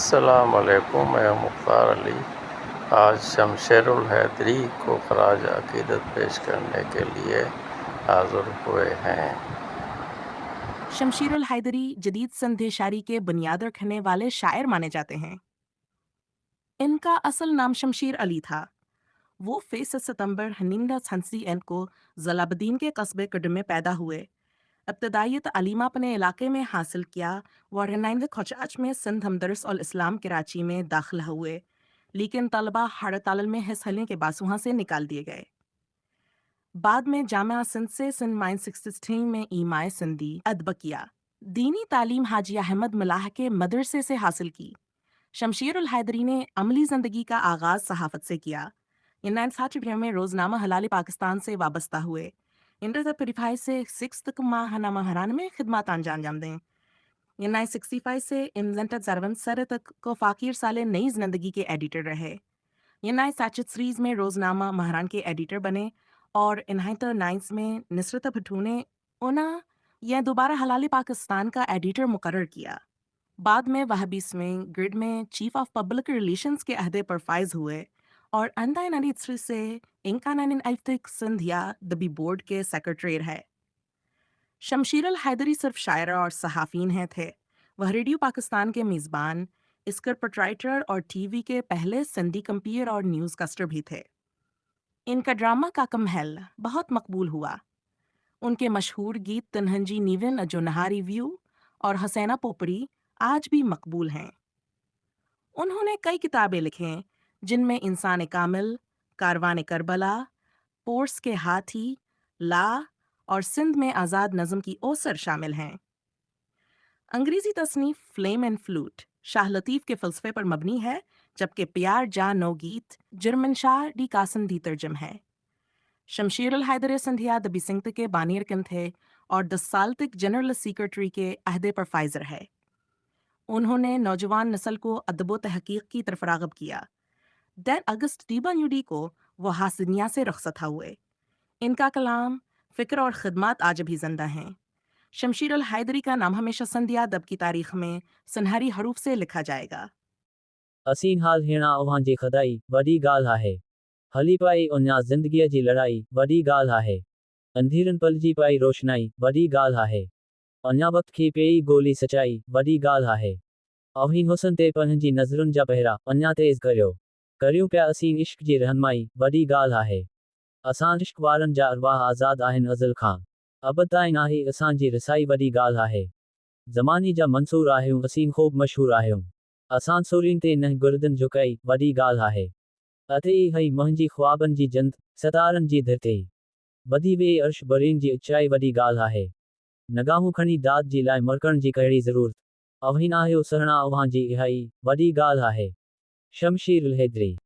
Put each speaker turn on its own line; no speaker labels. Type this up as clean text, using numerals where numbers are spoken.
السلام علیکم، میں مختار علی آج شمشیر الحیدری کو خراج عقیدت پیش کرنے کے لیے حاضر ہوئے ہیں۔
شمشیر الحیدری جدید سندھ شاعری کے بنیاد رکھنے والے شاعر مانے جاتے ہیں۔ ان کا اصل نام شمشیر علی تھا۔ وہ 5 ستمبر 1950 کو ضلع بدین کے قصبے کڈم میں پیدا ہوئے۔ ابتدائی تعلیم اپنے علاقے میں حاصل کیا اور 19 کھوچاچ میں سندھ ہمدرس الاسلام کراچی میں داخل ہوئے، لیکن طلبہ ہڑتال میں حصہ لینے کے بعد وہاں سے نکال دیے گئے۔ بعد میں جامعہ سندھ سے سن 1963 میں ایمائے سندھی ادب کیا۔ دینی تعلیم حاجی احمد ملاح کے مدرسے سے حاصل کی۔ شمشیر الحیدری نے عملی زندگی کا آغاز صحافت سے کیا۔ 1960 میں روزنامہ حلال پاکستان سے وابستہ ہوئے۔ 1935 سے 6 ماہنامہ ہران میں خدمات انجام دیں۔ 1965 سے انلنٹد زرون سر تک کو فاقیر سال نئی زندگی کے ایڈیٹر رہے۔ 1963 میں روزنامہ مہران کے ایڈیٹر بنے اور 1990 میں نصرت بھٹو نے انہیں یہ دوبارہ حلال پاکستان کا ایڈیٹر مقرر کیا۔ بعد میں وہابیس میں گرڈ میں چیف آف پبلک ریلیشنز کے عہدے پر فائز ہوئے اور 1993 سے انکا 1996 سندھیا دبی بورڈ کے سیکرٹری رہے۔ شمشیر الحیدری صرف شاعر اور صحافین ہیں تھے، وہ ریڈیو پاکستان کے میزبان، اسکر پروپرائٹر اور ٹی وی کے پہلے سندھی کمپیئر اور نیوز کاسٹر بھی تھے۔ ان کا ڈرامہ کاکا محل بہت مقبول ہوا۔ ان کے مشہور گیت تنہنجی نیون جو نہاری ویو اور حسینہ پوپڑی آج بھی مقبول ہیں۔ انہوں نے کئی کتابیں لکھیں جن میں انسان کامل، کاروان کربلا، پورس کے ہاتھی، لا اور سندھ میں آزاد نظم کی اوسر شامل ہیں۔ انگریزی تصنیف فلیم اینڈ فلوٹ شاہ لطیف کے فلسفے پر مبنی ہے، جبکہ پیار جا نو گیت جرمن شاہ ڈی کاسن دی ترجم ہے۔ شمشیر الحیدر سندھیا دبی سنگت کے بانی رکن تھے اور 10 سال تک جنرل سیکرٹری کے عہدے پر فائز رہے۔ انہوں نے نوجوان نسل کو ادب و تحقیق کی طرف راغب کیا۔ 10 اگست ڈیبا نیوڈی کو وہ حاصل دنیا سے رخصت ہوئے۔ ان کا کلام، فکر اور خدمات آج بھی زندہ ہیں۔ شمشیر الحیدری کا نام ہمیشہ سندھیا ادب کی تاریخ میں سنہری حروف سے لکھا جائے گا۔
اسین حال ہینا اوہاں جی خدائی وڈی گال ہے۔ ہلی پائی انیا زندگی جی لڑائی وڈی گال ہے۔ اندھیرن پل جی پائی روشنائی وڈی گال ہے۔ انیا وقت کی پیئی گولی سچائی وڈی گال ہے۔ اوہین حسن تے پنہن جی نظرن جا پہرا انیا تیز کریو پیا اسین عشق جی رہنمائی وڈی گال ہے۔ اسان عشق وارن جا ارواح آزاد آہن ازل خان۔ ابد تائیں آہی اسان جی رسائی وڈی گال ہے۔ زمانی جا منصور آہیوں اسین خوب مشہور آہیوں۔ اسان سورین تے نہ گردن جھکائی وڈی گال ہے۔ اتے ای ہئی مہنجی خوابن جی جند ستارن جی دھرتی۔ بدھی وے عرش برین جی اچائی وڈی گال ہے۔ نگاہوں کھنی داد جی لائے مرکن جی کہڑی ضرورت۔ اوہین آہیو سہنا اوہاں جی اہائی وڈی گال ہے۔ شمشیر الحیدری